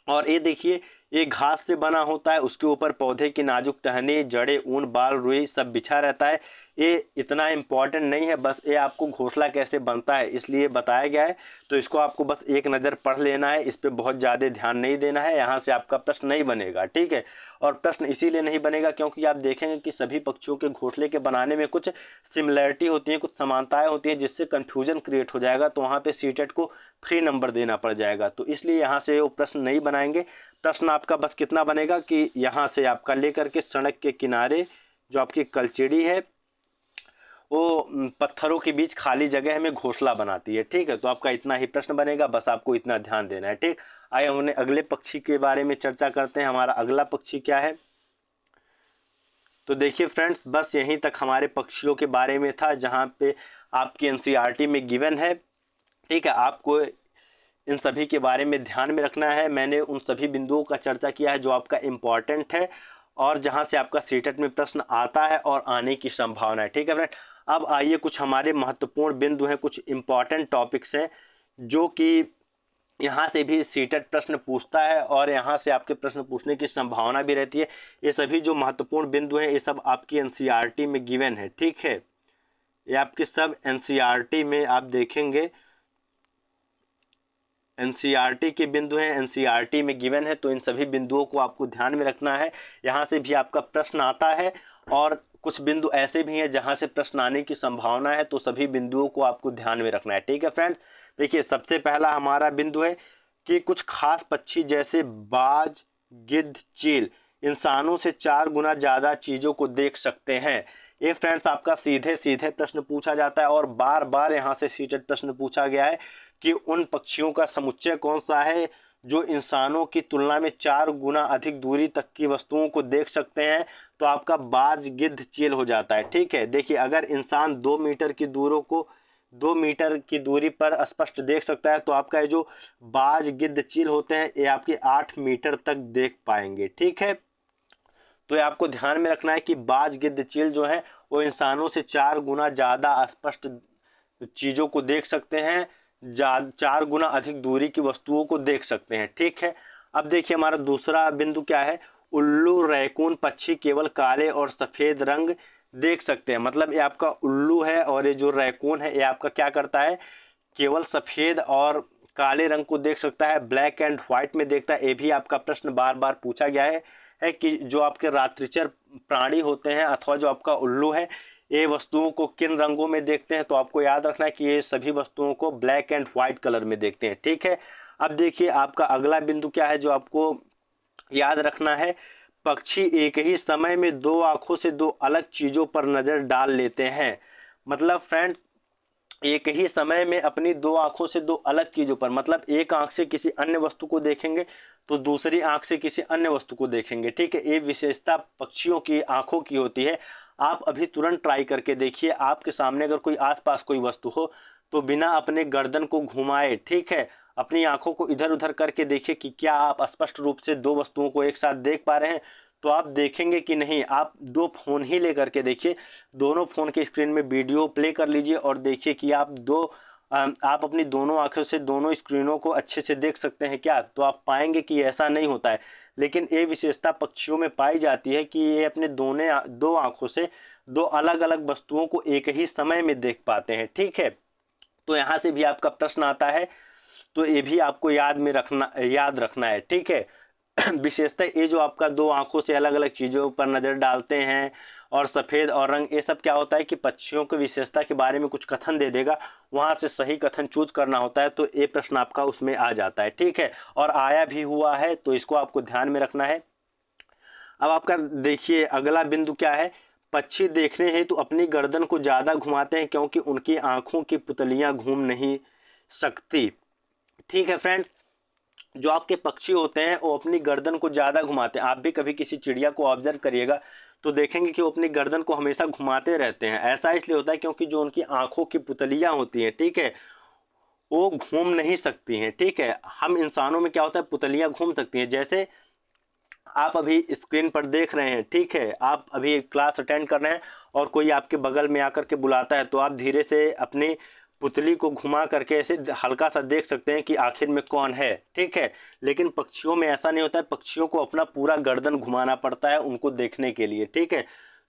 और ये देखिए, ये घास से बना होता है, उसके ऊपर पौधे की नाजुक टहनी, जड़ें, ऊन, बाल, रुई सब बिछा रहता है। ये इतना इम्पॉर्टेंट नहीं है, बस ये आपको घोंसला कैसे बनता है इसलिए बताया गया है। तो इसको आपको बस एक नज़र पढ़ लेना है, इस पर बहुत ज़्यादा ध्यान नहीं देना है, यहाँ से आपका प्रश्न नहीं बनेगा, ठीक है। और प्रश्न इसीलिए नहीं बनेगा क्योंकि आप देखेंगे कि सभी पक्षियों के घोंसले के बनाने में कुछ सिमिलरिटी होती है, कुछ समानताएं होती हैं, जिससे कन्फ्यूजन क्रिएट हो जाएगा। तो वहाँ पे सीटेट को फ्री नंबर देना पड़ जाएगा। तो इसलिए यहाँ से वो प्रश्न नहीं बनाएंगे। प्रश्न आपका बस कितना बनेगा कि यहाँ से आपका लेकर के सड़क के किनारे जो आपकी कलचिड़ी है वो पत्थरों के बीच खाली जगह में घोंसला बनाती है। ठीक है, तो आपका इतना ही प्रश्न बनेगा, बस आपको इतना ध्यान देना है। ठीक, आइए हम अगले पक्षी के बारे में चर्चा करते हैं। हमारा अगला पक्षी क्या है? तो देखिए फ्रेंड्स, बस यहीं तक हमारे पक्षियों के बारे में था, जहाँ पे आपकी एनसीईआरटी में गिवन है। ठीक है, आपको इन सभी के बारे में ध्यान में रखना है। मैंने उन सभी बिंदुओं का चर्चा किया है जो आपका इम्पॉर्टेंट है और जहां से आपका सीटेट में प्रश्न आता है और आने की संभावना है। ठीक है फ्रेंड, अब आइए कुछ हमारे महत्वपूर्ण बिंदु हैं, कुछ इम्पॉर्टेंट टॉपिक्स हैं जो कि यहाँ से भी सीटेट प्रश्न पूछता है और यहाँ से आपके प्रश्न पूछने की संभावना भी रहती है। ये सभी जो महत्वपूर्ण बिंदु हैं ये सब आपकी एनसीईआरटी में गिवन है। ठीक है, ये आपके सब एनसीईआरटी में आप देखेंगे, एनसीईआरटी के बिंदु हैं, एनसीईआरटी में गिवन है, तो इन सभी बिंदुओं को आपको ध्यान में रखना है। यहाँ से भी आपका प्रश्न आता है और कुछ बिंदु ऐसे भी हैं जहाँ से प्रश्न आने की संभावना है, तो सभी बिंदुओं को आपको ध्यान में रखना है। ठीक है फ्रेंड्स, देखिए सबसे पहला हमारा बिंदु है कि कुछ खास पक्षी जैसे बाज, गिद्ध, चील इंसानों से 4 गुना ज़्यादा चीज़ों को देख सकते हैं। ये फ्रेंड्स आपका सीधे सीधे प्रश्न पूछा जाता है और बार बार यहाँ से सीटेट प्रश्न पूछा गया है कि उन पक्षियों का समुच्चय कौन सा है जो इंसानों की तुलना में 4 गुना अधिक दूरी तक की वस्तुओं को देख सकते हैं। तो आपका बाज, गिद्ध, चील हो जाता है। ठीक है, देखिए अगर इंसान 2 मीटर की दूरों को 2 मीटर की दूरी पर स्पष्ट देख सकता है, तो आपका ये जो बाज, गिद्ध, चील होते हैं ये आपके 8 मीटर तक देख पाएंगे। ठीक है, तो ये आपको ध्यान में रखना है कि बाज, गिद्ध, चील जो है वो इंसानों से 4 गुना ज़्यादा स्पष्ट चीज़ों को देख सकते हैं, 4 गुना अधिक दूरी की वस्तुओं को देख सकते हैं। ठीक है, अब देखिए हमारा दूसरा बिंदु क्या है? उल्लू, रैकून पक्षी केवल काले और सफ़ेद रंग देख सकते हैं। मतलब ये आपका उल्लू है और ये जो रैकून है ये आपका क्या करता है? केवल सफ़ेद और काले रंग को देख सकता है, ब्लैक एंड व्हाइट में देखता है। ये भी आपका प्रश्न बार बार पूछा गया है कि जो आपके रात्रिचर प्राणी होते हैं अथवा जो आपका उल्लू है ये वस्तुओं को किन रंगों में देखते हैं। तो आपको याद रखना है कि ये सभी वस्तुओं को ब्लैक एंड व्हाइट कलर में देखते हैं। ठीक है, अब देखिए आपका अगला बिंदु क्या है जो आपको याद रखना है? पक्षी एक ही समय में 2 आंखों से 2 अलग चीज़ों पर नज़र डाल लेते हैं। मतलब फ्रेंड्स, एक ही समय में अपनी 2 आंखों से 2 अलग चीज़ों पर, मतलब एक आंख से किसी अन्य वस्तु को देखेंगे तो दूसरी आंख से किसी अन्य वस्तु को देखेंगे। ठीक है, ये विशेषता पक्षियों की आंखों की होती है। आप अभी तुरंत ट्राई करके देखिए, आपके सामने अगर कोई आसपास कोई वस्तु हो तो बिना अपने गर्दन को घुमाए, ठीक है, अपनी आंखों को इधर उधर करके देखिए कि क्या आप स्पष्ट रूप से 2 वस्तुओं को एक साथ देख पा रहे हैं। तो आप देखेंगे कि नहीं। आप 2 फोन ही लेकर के देखिए, दोनों फोन के स्क्रीन में वीडियो प्ले कर लीजिए और देखिए कि आप अपनी दोनों आंखों से दोनों स्क्रीनों को अच्छे से देख सकते हैं क्या। तो आप पाएंगे कि ऐसा नहीं होता है, लेकिन ये विशेषता पक्षियों में पाई जाती है कि ये अपने 2 आंखों से 2 अलग अलग वस्तुओं को एक ही समय में देख पाते हैं। ठीक है, तो यहाँ से भी आपका प्रश्न आता है, तो ये भी आपको याद रखना है। ठीक है, विशेषता ये जो आपका 2 आंखों से अलग अलग चीज़ों पर नज़र डालते हैं और सफ़ेद और रंग, ये सब क्या होता है कि पक्षियों की विशेषता के बारे में कुछ कथन दे देगा, वहाँ से सही कथन चूज करना होता है, तो ये प्रश्न आपका उसमें आ जाता है। ठीक है, और आया भी हुआ है, तो इसको आपको ध्यान में रखना है। अब आपका देखिए अगला बिंदु क्या है? पक्षी देखने हेतु तो अपनी गर्दन को ज़्यादा घुमाते हैं क्योंकि उनकी आंखों की पुतलियाँ घूम नहीं सकती। ठीक है फ्रेंड्स, जो आपके पक्षी होते हैं वो अपनी गर्दन को ज़्यादा घुमाते हैं। आप भी कभी किसी चिड़िया को ऑब्जर्व करिएगा तो देखेंगे कि वो अपनी गर्दन को हमेशा घुमाते रहते हैं। ऐसा इसलिए होता है क्योंकि जो उनकी आंखों की पुतलियाँ होती हैं, ठीक है, वो घूम नहीं सकती हैं। ठीक है, हम इंसानों में क्या होता है, पुतलियाँ घूम सकती हैं। जैसे आप अभी स्क्रीन पर देख रहे हैं, ठीक है, आप अभी क्लास अटेंड कर रहे हैं और कोई आपके बगल में आकर के बुलाता है, तो आप धीरे से अपनी पुतली को घुमा करके ऐसे हल्का सा देख सकते हैं कि आखिर में कौन है। ठीक है, लेकिन पक्षियों में ऐसा नहीं होता है, पक्षियों को अपना पूरा गर्दन घुमाना पड़ता है उनको देखने के लिए। ठीक है,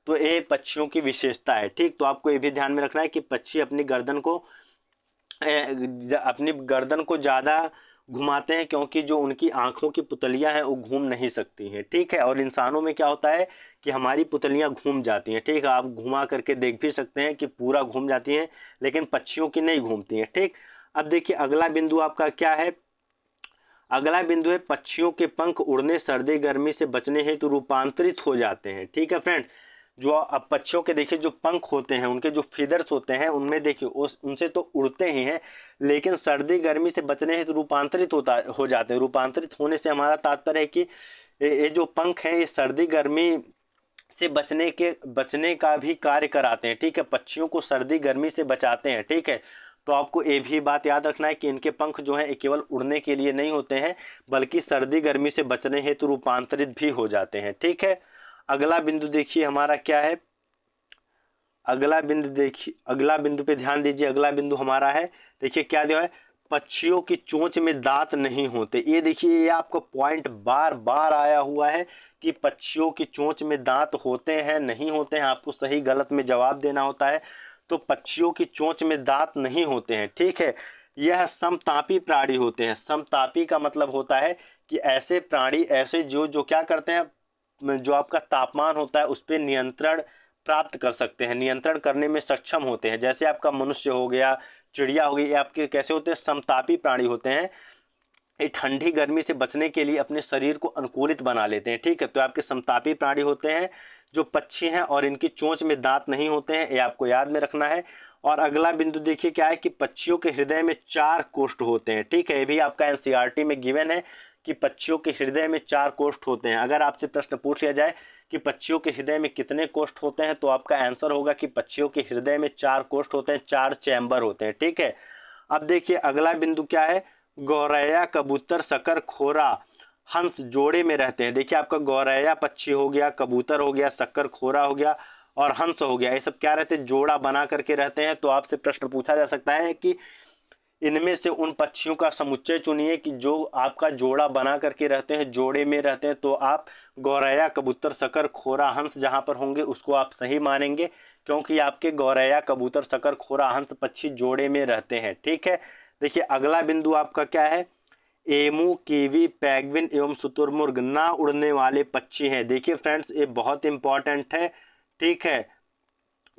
तो ये पक्षियों की विशेषता है। ठीक, तो आपको ये भी ध्यान में रखना है कि पक्षी अपनी गर्दन को ज़्यादा घुमाते हैं क्योंकि जो उनकी आंखों की पुतलियां हैं वो घूम नहीं सकती हैं। ठीक है, और इंसानों में क्या होता है कि हमारी पुतलियां घूम जाती हैं। ठीक है, आप घुमा करके देख भी सकते हैं कि पूरा घूम जाती हैं, लेकिन पक्षियों की नहीं घूमती हैं। ठीक, अब देखिए अगला बिंदु आपका क्या है? अगला बिंदु है पक्षियों के पंख उड़ने सर्दी गर्मी से बचने हेतु रूपांतरित हो जाते हैं। ठीक है फ्रेंड्स, जो अब पक्षियों के देखिए जो पंख होते हैं, उनके जो फीदर्स होते हैं, उनमें देखिए उनसे तो उड़ते ही हैं, लेकिन सर्दी गर्मी से बचने हेतु रूपांतरित हो जाते हैं। रूपांतरित होने से हमारा तात्पर्य है कि ये जो पंख हैं ये सर्दी गर्मी से बचने का भी कार्य कराते हैं। ठीक है, पक्षियों को सर्दी गर्मी से बचाते हैं। ठीक है, तो आपको ये भी बात याद रखना है कि इनके पंख जो हैं केवल उड़ने के लिए नहीं होते हैं, बल्कि सर्दी गर्मी से बचने हेतु रूपांतरित भी हो जाते हैं। ठीक है, अगला बिंदु देखिए हमारा क्या है। अगला बिंदु देखिए, अगला बिंदु पे ध्यान दीजिए। अगला बिंदु हमारा है, देखिए क्या दिया है, पक्षियों की चोंच में दांत नहीं होते। ये देखिए, ये आपको पॉइंट बार बार आया हुआ है कि पक्षियों की चोंच में दांत होते हैं नहीं होते हैं, आपको सही गलत में जवाब देना होता है। तो पक्षियों की चोंच में दांत नहीं होते हैं। ठीक है, यह समतापी प्राणी होते हैं। समतापी का मतलब होता है कि ऐसे प्राणी, ऐसे जो क्या करते हैं, जो आपका तापमान होता है उस पर नियंत्रण प्राप्त कर सकते हैं, नियंत्रण करने में सक्षम होते हैं। जैसे आपका मनुष्य हो गया, चिड़िया हो गई, ये आपके कैसे होते हैं, समतापी प्राणी होते हैं। ये ठंडी गर्मी से बचने के लिए अपने शरीर को अनुकूलित बना लेते हैं। ठीक है, तो आपके समतापी प्राणी होते हैं जो पक्षी हैं, और इनकी चोंच में दांत नहीं होते हैं, ये आपको याद में रखना है। और अगला बिंदु देखिए क्या है कि पक्षियों के हृदय में 4 कोष्ठ होते हैं। ठीक है, ये भी आपका एनसीईआरटी में गिवन है कि पक्षियों के हृदय में 4 कोष्ठ होते हैं। अगर आपसे प्रश्न पूछ लिया जाए कि पक्षियों के हृदय में कितने कोष्ठ होते हैं, तो आपका आंसर होगा कि पक्षियों के हृदय में 4 कोष्ठ होते हैं, 4 चैम्बर होते हैं। ठीक है, अब देखिए अगला बिंदु क्या है, गौरैया, कबूतर, शकर, खोरा, हंस जोड़े में रहते हैं। देखिए आपका गौरैया पक्षी हो गया, कबूतर हो गया, शक्कर खोरा हो गया और हंस हो गया, ये सब क्या रहते हैं, जोड़ा बना करके रहते हैं। तो आपसे प्रश्न पूछा जा सकता है कि इनमें से उन पक्षियों का समुच्चय चुनिए कि जो आपका जोड़ा बना करके रहते हैं, जोड़े में रहते हैं। तो आप गौरैया, कबूतर, शक्कर, खोरा, हंस जहां पर होंगे उसको आप सही मानेंगे, क्योंकि आपके गौरैया, कबूतर, शक्कर, खोरा, हंस पक्षी जोड़े में रहते हैं। ठीक है, देखिए अगला बिंदु आपका क्या है, एमू, कीवी, पैगविन एवं शुतुरमुर्ग ना उड़ने वाले पक्षी हैं। देखिए फ्रेंड्स, ये बहुत इंपॉर्टेंट है। ठीक है,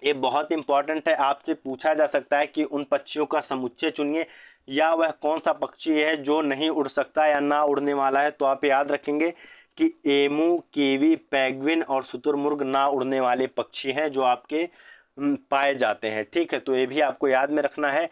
ये बहुत इंपॉर्टेंट है, आपसे पूछा जा सकता है कि उन पक्षियों का समुच्चय चुनिए, या वह कौन सा पक्षी है जो नहीं उड़ सकता या ना उड़ने वाला है। तो आप याद रखेंगे कि एमू, कीवी, पैगविन और शुतुरमुर्ग ना उड़ने वाले पक्षी हैं जो आपके पाए जाते हैं। ठीक है, तो ये भी आपको याद में रखना है।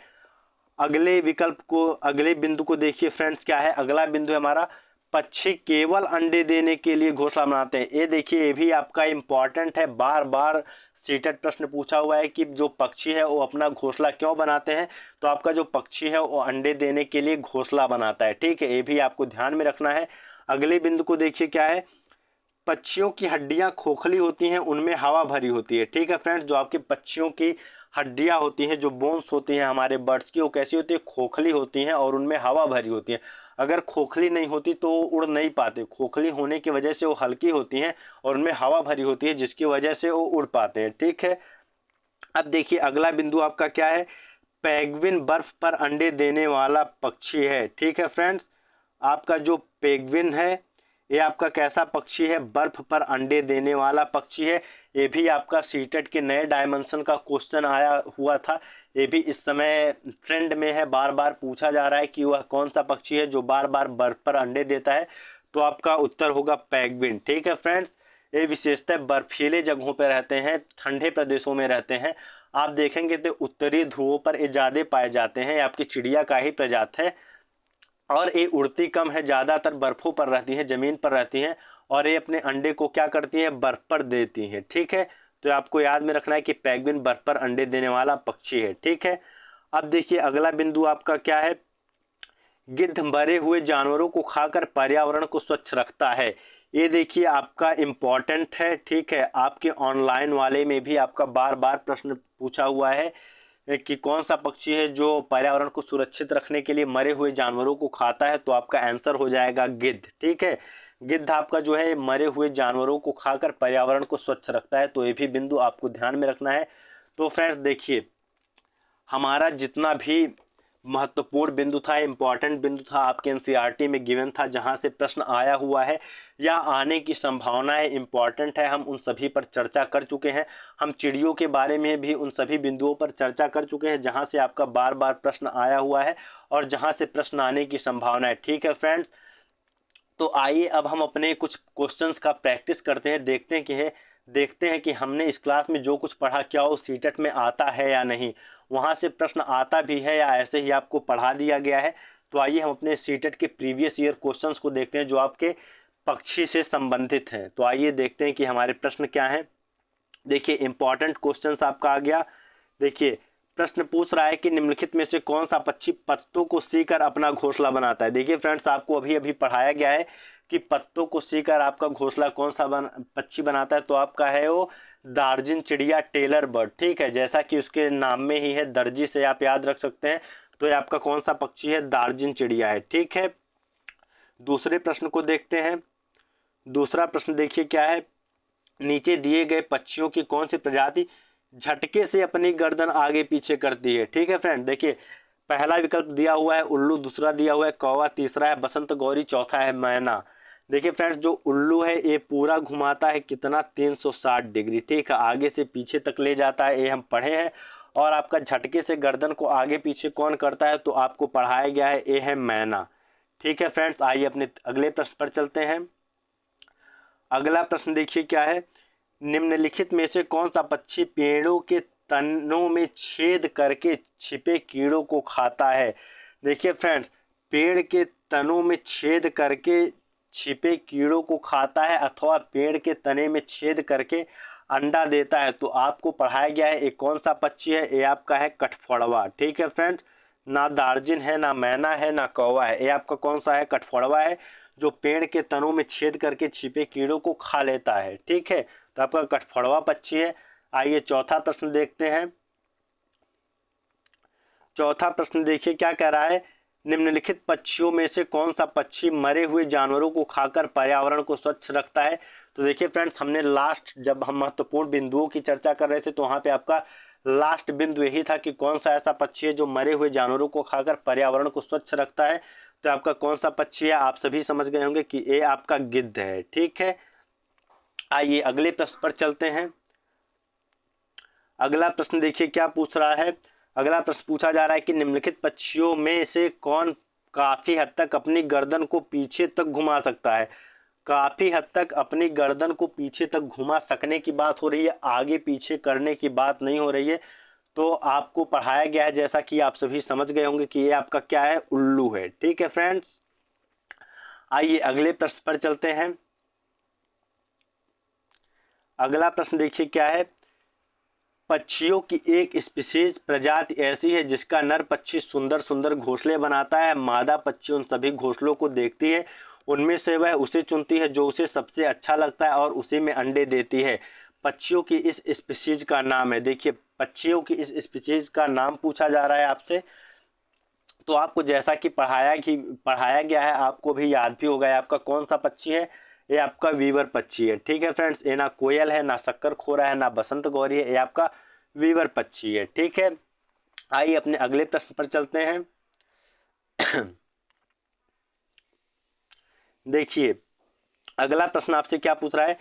अगले विकल्प को, अगले बिंदु को देखिए फ्रेंड्स क्या है। अगला बिंदु है हमारा, पक्षी केवल अंडे देने के लिए घोंसला बनाते हैं। ये देखिए, ये भी आपका इंपॉर्टेंट है, बार बार सीटेड प्रश्न पूछा हुआ है कि जो पक्षी है वो अपना घोंसला क्यों बनाते हैं। तो आपका जो पक्षी है वो अंडे देने के लिए घोंसला बनाता है। ठीक है, ये भी आपको ध्यान में रखना है। अगले बिंदु को देखिए क्या है, पक्षियों की हड्डियां खोखली होती हैं, उनमें हवा भरी होती है। ठीक है फ्रेंड्स, जो आपके पक्षियों की हड्डियां होती हैं, जो बोन्स होती हैं हमारे बर्ड्स की, वो कैसी होती है, खोखली होती हैं और उनमें हवा भरी होती है। अगर खोखली नहीं होती तो वो उड़ नहीं पाते, खोखली होने की वजह से वो हल्की होती हैं और उनमें हवा भरी होती है, जिसकी वजह से वो उड़ पाते हैं। ठीक है, अब देखिए अगला बिंदु आपका क्या है, पेंगुइन बर्फ पर अंडे देने वाला पक्षी है। ठीक है फ्रेंड्स, आपका जो पेंगुइन है ये आपका कैसा पक्षी है, बर्फ पर अंडे देने वाला पक्षी है। ये भी आपका सीटेट के नए डायमेंशन का क्वेश्चन आया हुआ था, ये भी इस समय ट्रेंड में है, बार बार पूछा जा रहा है कि वह कौन सा पक्षी है जो बार बार बर्फ पर अंडे देता है। तो आपका उत्तर होगा पेंगुइन। ठीक है फ्रेंड्स, ये विशेषतः बर्फीले जगहों पर रहते हैं, ठंडे प्रदेशों में रहते हैं। आप देखेंगे तो उत्तरी ध्रुवों पर ये ज़्यादा पाए जाते हैं, आपकी चिड़िया का ही प्रजाति है, और ये उड़ती कम है, ज़्यादातर बर्फों पर रहती हैं, ज़मीन पर रहती हैं, और ये अपने अंडे को क्या करती हैं, बर्फ पर देती हैं। ठीक है, तो आपको याद में रखना है कि पेंगुइन बर्फ पर अंडे देने वाला पक्षी है। ठीक है, अब देखिए अगला बिंदु आपका क्या है, गिद्ध मरे हुए जानवरों को खाकर पर्यावरण को स्वच्छ रखता है। ये देखिए आपका इम्पॉर्टेंट है। ठीक है, आपके ऑनलाइन वाले में भी आपका बार बार प्रश्न पूछा हुआ है कि कौन सा पक्षी है जो पर्यावरण को सुरक्षित रखने के लिए मरे हुए जानवरों को खाता है। तो आपका आंसर हो जाएगा गिद्ध। ठीक है, गिद्ध आपका जो है मरे हुए जानवरों को खाकर पर्यावरण को स्वच्छ रखता है। तो ये भी बिंदु आपको ध्यान में रखना है। तो फ्रेंड्स देखिए, हमारा जितना भी महत्वपूर्ण बिंदु था, इम्पॉर्टेंट बिंदु था, आपके एनसीईआरटी में गिवन था, जहां से प्रश्न आया हुआ है या आने की संभावनाएं इम्पॉर्टेंट है, हम उन सभी पर चर्चा कर चुके हैं। हम चिड़ियों के बारे में भी उन सभी बिंदुओं पर चर्चा कर चुके हैं जहां से आपका बार बार प्रश्न आया हुआ है और जहां से प्रश्न आने की संभावना है। ठीक है फ्रेंड्स, तो आइए अब हम अपने कुछ क्वेश्चंस का प्रैक्टिस करते हैं, देखते हैं कि है देखते हैं कि हमने इस क्लास में जो कुछ पढ़ा क्या वो सीटेट में आता है या नहीं, वहाँ से प्रश्न आता भी है या ऐसे ही आपको पढ़ा दिया गया है। तो आइए हम अपने सीटेट के प्रीवियस ईयर क्वेश्चंस को देखते हैं जो आपके पक्षी से संबंधित हैं। तो आइए देखते हैं कि हमारे प्रश्न क्या हैं। देखिए इंपॉर्टेंट क्वेश्चंस आपका आ गया। देखिए प्रश्न पूछ रहा है कि निम्नलिखित में से कौन सा पक्षी पत्तों को सीकर अपना घोंसला बनाता है। देखिए फ्रेंड्स, आपको अभी अभी पढ़ाया गया है कि पत्तों को सीकर आपका घोंसला कौन सा पक्षी बनाता है। तो आपका है वो दार्जिन चिड़िया, टेलर बर्ड। ठीक है, जैसा कि उसके नाम में ही है, दर्जी से आप याद रख सकते हैं। तो ये आपका कौन सा पक्षी है, दार्जिन चिड़िया है। ठीक है, दूसरे प्रश्न को देखते हैं। दूसरा प्रश्न देखिए क्या है, नीचे दिए गए पक्षियों की कौन सी प्रजाति झटके से अपनी गर्दन आगे पीछे करती है। ठीक है फ्रेंड, देखिए पहला विकल्प दिया हुआ है उल्लू, दूसरा दिया हुआ है कौवा, तीसरा है बसंत गौरी, चौथा है मैना। देखिए फ्रेंड्स, जो उल्लू है ये पूरा घुमाता है कितना, 360 डिग्री। ठीक है, आगे से पीछे तक ले जाता है, ये हम पढ़े हैं। और आपका झटके से गर्दन को आगे पीछे कौन करता है, तो आपको पढ़ाया गया है, ये है मैना। ठीक है फ्रेंड्स, आइए अपने अगले प्रश्न पर चलते हैं। अगला प्रश्न देखिए क्या है, निम्नलिखित में से कौन सा पक्षी पेड़ों के तनों में छेद करके छिपे कीड़ों को खाता है। देखिए फ्रेंड्स, पेड़ के तनों में छेद करके छिपे कीड़ों को खाता है अथवा पेड़ के तने में छेद करके अंडा देता है। तो आपको पढ़ाया गया है एक कौन सा पक्षी है, ये आपका है कठफोड़वा। ठीक है फ्रेंड्स, ना दार्जिन है, ना मैना है, ना कौवा है, ये आपका कौन सा है, कठफोड़वा है, जो पेड़ के तनों में छेद करके छिपे कीड़ों को खा लेता है। ठीक है, तो आपका कठफोड़वा पक्षी है। आइए चौथा प्रश्न देखते हैं। चौथा प्रश्न देखिए क्या कह रहा है, निम्नलिखित पक्षियों में से कौन सा पक्षी मरे हुए जानवरों को खाकर पर्यावरण को स्वच्छ रखता है। तो देखिए फ्रेंड्स, हमने लास्ट जब हम महत्वपूर्ण बिंदुओं की चर्चा कर रहे थे तो वहां पे आपका लास्ट बिंदु यही था कि कौन सा ऐसा पक्षी है जो मरे हुए जानवरों को खाकर पर्यावरण को स्वच्छ रखता है। तो आपका कौन सा पक्षी है, आप सभी समझ गए होंगे कि ये आपका गिद्ध है। ठीक है, आइए अगले प्रश्न पर चलते हैं। अगला प्रश्न देखिए क्या पूछ रहा है। अगला प्रश्न पूछा जा रहा है कि निम्नलिखित पक्षियों में से कौन काफी हद तक अपनी गर्दन को पीछे तक घुमा सकता है। काफी हद तक अपनी गर्दन को पीछे तक घुमा सकने की बात हो रही है, आगे पीछे करने की बात नहीं हो रही है। तो आपको पढ़ाया गया है, जैसा कि आप सभी समझ गए होंगे कि ये आपका क्या है, उल्लू है। ठीक है फ्रेंड्स, आइए अगले प्रश्न पर चलते हैं। अगला प्रश्न देखिए क्या है, पक्षियों की एक स्पीशीज प्रजाति ऐसी है जिसका नर पक्षी सुंदर सुंदर घोंसले बनाता है। मादा पक्षी उन सभी घोंसलों को देखती है, उनमें से वह उसे चुनती है जो उसे सबसे अच्छा लगता है और उसी में अंडे देती है। पक्षियों की इस स्पीशीज का नाम है। देखिए पक्षियों की इस स्पीशीज का नाम पूछा जा रहा है आपसे। तो आपको जैसा कि पढ़ाया गया है, आपको भी याद भी होगा, आपका कौन सा पक्षी है, ये आपका वीवर पक्षी है। ठीक है फ्रेंड्स, ये ना कोयल है, ना शक्कर खोरा है, ना बसंत गौरी है, ये आपका वीवर पक्षी है। ठीक है, आइए अपने अगले प्रश्न पर चलते हैं। देखिए अगला प्रश्न आपसे क्या पूछ रहा है,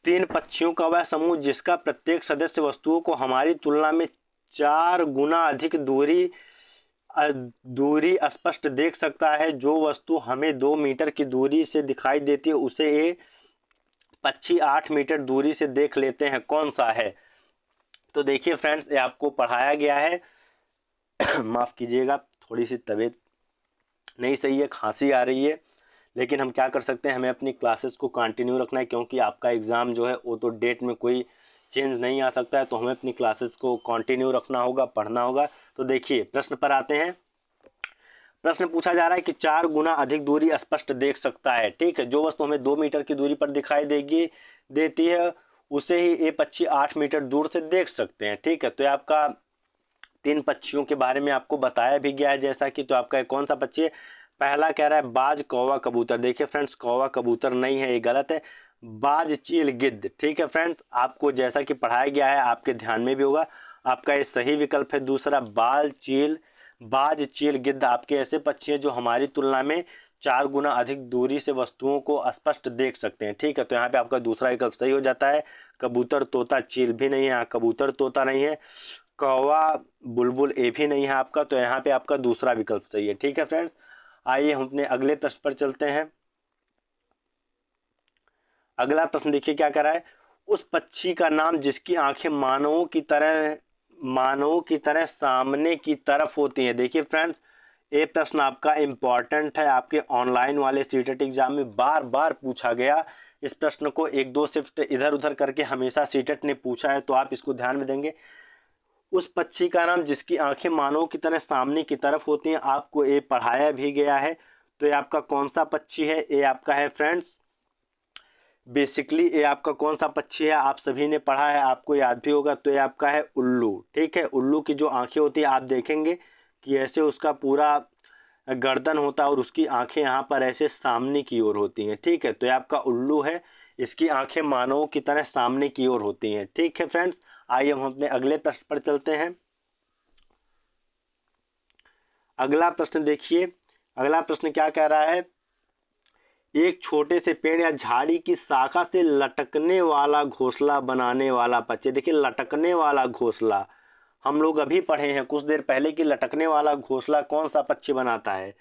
तीन पक्षियों का वह समूह जिसका प्रत्येक सदस्य वस्तुओं को हमारी तुलना में 4 गुना अधिक दूरी स्पष्ट देख सकता है। जो वस्तु हमें 2 मीटर की दूरी से दिखाई देती है उसे ये पक्षी 8 मीटर दूरी से देख लेते हैं, कौन सा है। तो देखिए फ्रेंड्स, ये आपको पढ़ाया गया है। माफ़ कीजिएगा, थोड़ी सी तबीयत नहीं सही है, खांसी आ रही है, लेकिन हम क्या कर सकते हैं, हमें अपनी क्लासेस को कंटिन्यू रखना है क्योंकि आपका एग्ज़ाम जो है वो तो डेट में कोई चेंज नहीं आ सकता है। तो हमें अपनी क्लासेस को कंटिन्यू रखना होगा, पढ़ना होगा। तो देखिए प्रश्न पर आते हैं। प्रश्न पूछा जा रहा है कि 4 गुना अधिक दूरी स्पष्ट देख सकता है। ठीक है, जो वस्तु हमें 2 मीटर की दूरी पर दिखाई देती है उसे ही ये पक्षी 8 मीटर दूर से देख सकते हैं। ठीक है, तो ये आपका 3 पक्षियों के बारे में आपको बताया भी गया है जैसा कि। तो आपका कौन सा पक्षी है, पहला कह रहा है बाज, कौवा, कबूतर। देखिए फ्रेंड्स, कौवा कबूतर नहीं है, ये गलत है, बाज, चील, गिद्ध। ठीक है फ्रेंड्स, आपको जैसा कि पढ़ाया गया है आपके ध्यान में भी होगा, आपका ये सही विकल्प है दूसरा, बाज, चील, गिद्ध आपके ऐसे पक्षी हैं जो हमारी तुलना में 4 गुना अधिक दूरी से वस्तुओं को स्पष्ट देख सकते हैं। ठीक है, तो यहाँ पे आपका दूसरा विकल्प सही हो जाता है। कबूतर, तोता, चील भी नहीं है, यहाँ कबूतर, तोता नहीं है, कौवा, बुलबुल ये भी नहीं है आपका। तो यहाँ पे आपका दूसरा विकल्प सही है। ठीक है फ्रेंड्स, आइए हम अपने अगले प्रश्न पर चलते हैं। अगला प्रश्न देखिए क्या कह रहा है, उस पक्षी का नाम जिसकी आंखें मानवों की तरह सामने की तरफ होती हैं। देखिए फ्रेंड्स, ये प्रश्न आपका इम्पॉर्टेंट है, आपके ऑनलाइन वाले सीटेट एग्जाम में बार बार पूछा गया। इस प्रश्न को एक दो शिफ्ट इधर उधर करके हमेशा सीटेट ने पूछा है, तो आप इसको ध्यान में देंगे। उस पक्षी का नाम जिसकी आंखें मानव की तरह सामने की तरफ होती हैं, आपको ये पढ़ाया भी गया है। तो ये आपका कौन सा पक्षी है? ये आपका है फ्रेंड्स, बेसिकली ये आपका कौन सा पक्षी है, आप सभी ने पढ़ा है, आपको याद भी होगा। तो ये आपका है उल्लू। ठीक है, उल्लू की जो आंखें होती है आप देखेंगे कि ऐसे उसका पूरा गर्दन होता है और उसकी आंखें यहाँ पर ऐसे सामने की ओर होती हैं। ठीक है, तो ये आपका उल्लू है, इसकी आंखें मानवों की तरह सामने की ओर होती हैं। ठीक है फ्रेंड्स, आइए हम अपने अगले प्रश्न पर चलते हैं। अगला प्रश्न देखिए, अगला प्रश्न क्या कह रहा है? एक छोटे से पेड़ या झाड़ी की शाखा से लटकने वाला घोंसला बनाने वाला पक्षी। देखिए, लटकने वाला घोंसला हम लोग अभी पढ़े हैं कुछ देर पहले कि लटकने वाला घोंसला कौन सा पक्षी बनाता है।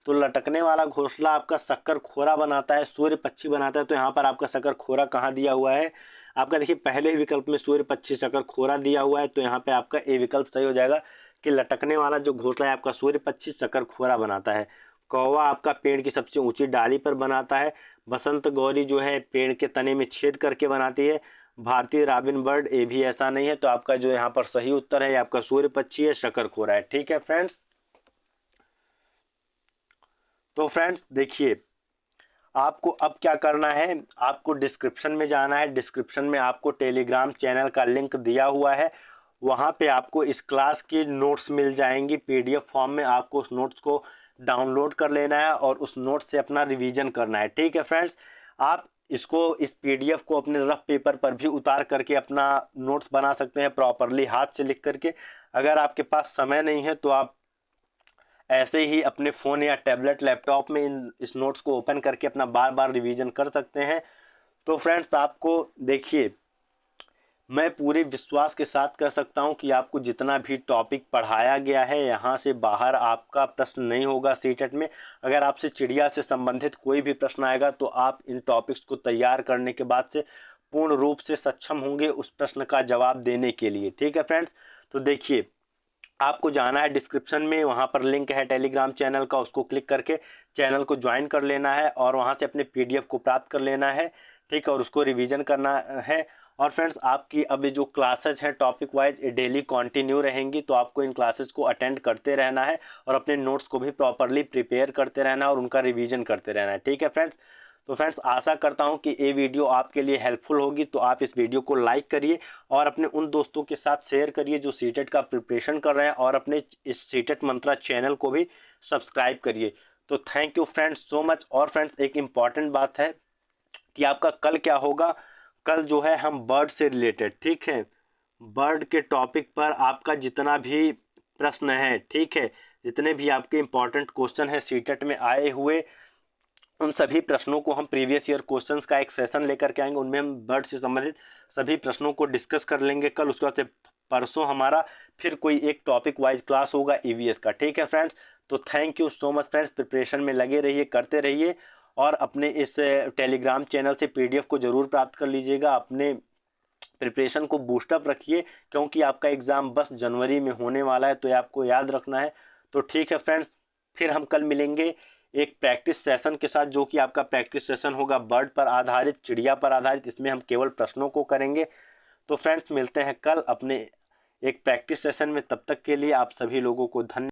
तो लटकने वाला घोंसला आपका शक्कर खोरा बनाता है, सूर्य पक्षी बनाता है। तो यहाँ पर आपका शक्कर खोरा कहाँ दिया हुआ है? आपका देखिए पहले ही विकल्प में सूर्य पक्षी शक्कर खोरा दिया हुआ है, तो यहाँ पे आपका ए विकल्प सही हो जाएगा कि लटकने वाला जो घोंसला है आपका सूर्य पक्षी शक्कर खोरा बनाता है। कौवा आपका पेड़ की सबसे ऊंची डाली पर बनाता है। बसंत गौरी जो है पेड़ के तने में छेद करके बनाती है। भारतीय रॉबिन बर्ड, ये भी ऐसा नहीं है। तो आपका जो यहाँ पर सही उत्तर है आपका सूर्य पक्षी है, शकरखोरा है। ठीक है फ्रेंड्स, तो फ्रेंड्स देखिए, आपको अब क्या करना है, आपको डिस्क्रिप्शन में जाना है। डिस्क्रिप्शन में आपको टेलीग्राम चैनल का लिंक दिया हुआ है, वहाँ पे आपको इस क्लास की नोट्स मिल जाएंगी पीडीएफ फॉर्म में। आपको उस नोट्स को डाउनलोड कर लेना है और उस नोट से अपना रिवीजन करना है। ठीक है फ्रेंड्स, आप इस पीडीएफ को अपने रफ पेपर पर भी उतार करके अपना नोट्स बना सकते हैं प्रॉपरली हाथ से लिख करके। अगर आपके पास समय नहीं है तो आप ऐसे ही अपने फ़ोन या टैबलेट लैपटॉप में इस नोट्स को ओपन करके अपना बार बार रिवीजन कर सकते हैं। तो फ्रेंड्स, आपको देखिए, मैं पूरे विश्वास के साथ कह सकता हूं कि आपको जितना भी टॉपिक पढ़ाया गया है यहाँ से बाहर आपका प्रश्न नहीं होगा सीटेट में। अगर आपसे चिड़िया से संबंधित कोई भी प्रश्न आएगा तो आप इन टॉपिक्स को तैयार करने के बाद से पूर्ण रूप से सक्षम होंगे उस प्रश्न का जवाब देने के लिए। ठीक है फ्रेंड्स, तो देखिए, आपको जाना है डिस्क्रिप्शन में, वहाँ पर लिंक है टेलीग्राम चैनल का, उसको क्लिक करके चैनल को ज्वाइन कर लेना है और वहाँ से अपने पीडीएफ को प्राप्त कर लेना है। ठीक है, और उसको रिवीजन करना है। और फ्रेंड्स, आपकी अब जो क्लासेस हैं टॉपिक वाइज डेली कंटिन्यू रहेंगी, तो आपको इन क्लासेस को अटेंड करते रहना है और अपने नोट्स को भी प्रॉपरली प्रिपेयर करते रहना है और उनका रिवीजन करते रहना है। ठीक है फ्रेंड्स, तो फ्रेंड्स आशा करता हूं कि ये वीडियो आपके लिए हेल्पफुल होगी। तो आप इस वीडियो को लाइक करिए और अपने उन दोस्तों के साथ शेयर करिए जो सीटेट का प्रिपरेशन कर रहे हैं, और अपने इस सीटेट मंत्रा चैनल को भी सब्सक्राइब करिए। तो thank you friends so much. और फ्रेंड्स, एक इम्पॉर्टेंट बात है कि आपका कल क्या होगा, कल जो है हम बर्ड से रिलेटेड, ठीक है, बर्ड के टॉपिक पर आपका जितना भी प्रश्न है, ठीक है, जितने भी आपके इम्पॉर्टेंट क्वेश्चन है सीटेट में आए हुए, उन सभी प्रश्नों को हम प्रीवियस ईयर क्वेश्चंस का एक सेशन लेकर के आएंगे। उनमें हम बर्ड से संबंधित सभी प्रश्नों को डिस्कस कर लेंगे कल। उसके बाद से परसों हमारा फिर कोई एक टॉपिक वाइज क्लास होगा ईवीएस का। ठीक है फ्रेंड्स, तो thank you so much friends. Preparation में लगे रहिए, करते रहिए और अपने इस टेलीग्राम चैनल से पीडीएफ को ज़रूर प्राप्त कर लीजिएगा। अपने प्रिपरेशन को बूस्टअप रखिए, क्योंकि आपका एग्ज़ाम बस जनवरी में होने वाला है, तो ये आपको याद रखना है। तो ठीक है फ्रेंड्स, फिर हम कल मिलेंगे एक प्रैक्टिस सेशन के साथ, जो कि आपका प्रैक्टिस सेशन होगा बर्ड पर आधारित, चिड़िया पर आधारित। इसमें हम केवल प्रश्नों को करेंगे। तो फ्रेंड्स, मिलते हैं कल अपने एक प्रैक्टिस सेशन में। तब तक के लिए आप सभी लोगों को धन्यवाद।